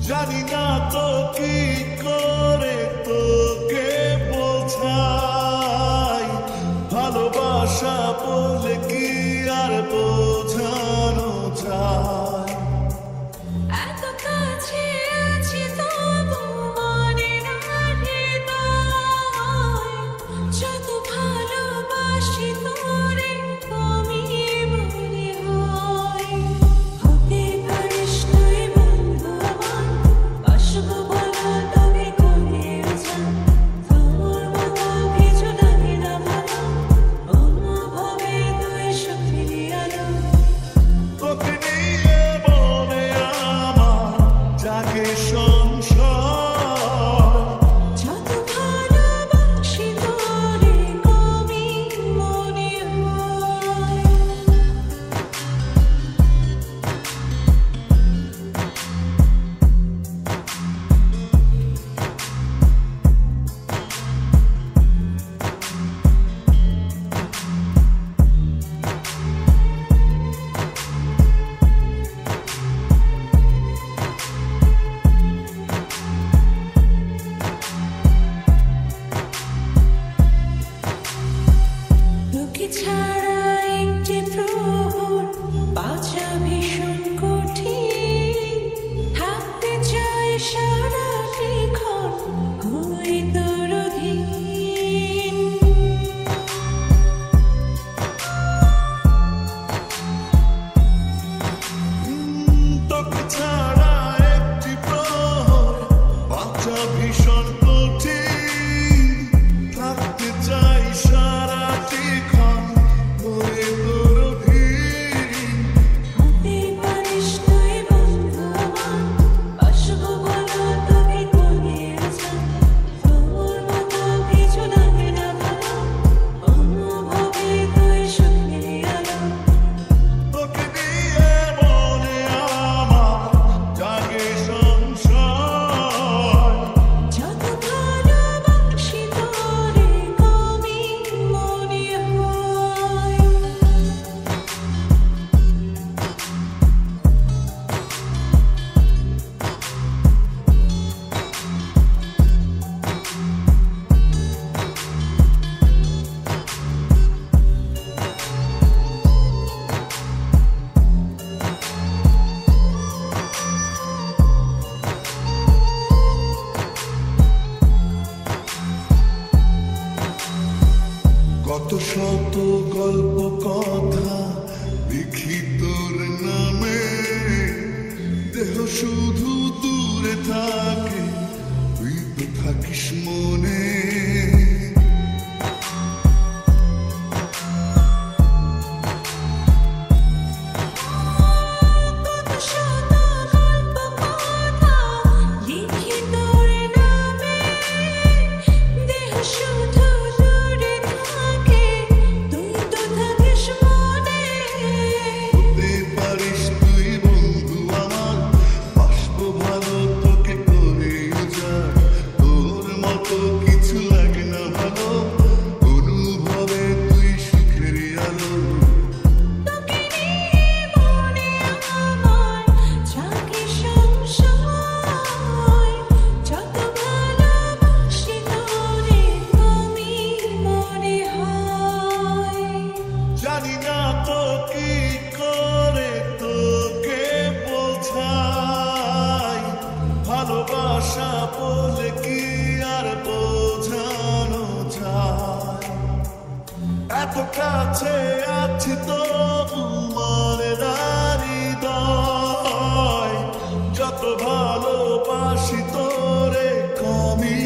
জানি না তো কি করে তোকে বোঝাই, ভালোবাসা বলে কি আর বোঝানো যায়। এত কাছে আছি তবু মনে না হৃদয়, যত ভালোবাসি তোরে কমই মনে হয়। হতে পারিস তুই বন্ধু আমার, বাসবো বলা তবে কোনেও যান। তোর মতো কিছু লাগে না ভালো, অনুভবে তুই সুখেরই আলো। তোকে নিয়ে মনে আমার জাগে সংশয়, যত ভালোবাসি তোরে কমই মনে হয়। তোকে ছাড়া একটি প্রহর বাঁচা ভীষণ কঠিন, থাকতে চাই সারাক্ষণ হই তোর অধীন। তোকে ছাড়া একটি প্রহর বাঁচা ভীষণ কঠিন, থাকতে চাই সারাক্ষণ হয়ে তোর অধীন। হতে পারিস তুই বন্ধু আমার, বাসবো বলা তবে কোনেও যান। তোর মতো কিছু লাগে না ভালো, অনুভবে তুই সুখেরই আলো। তোকে নিয়ে মনে আমার জাগে সংশয়, যত ভালোবাসি তোরে কমই মনে হয়। কত শত গল্প কথা লিখি তোর নামে, দেহ শুধু দূরে থাকে, তুই তো থাকিস মনে। কত শত গল্প কথা লিখি তোর নামে, দেহ শুধু দূরে থাকে, তুই তো থাকিস মনে। হতে পারিস তুই বন্ধু আমার, বাসবো ভালো তোকে করে উজাড়। তোর মতো কিছু লাগে না ভালো, অনুভবে তুই সুখেরই আলো। তোকে নিয়ে মনে আমার জাগে সংশয়, যত ভালোবাসি তোরে কমই মনে হয়। জানি না তো কি করে তোকে বোঝাই, ভালোবাসা বলে কি আর বোঝানো যায়। এত কাছে আছি তবু মনে না হৃদয়, যত ভালোবাসি তোরে কমই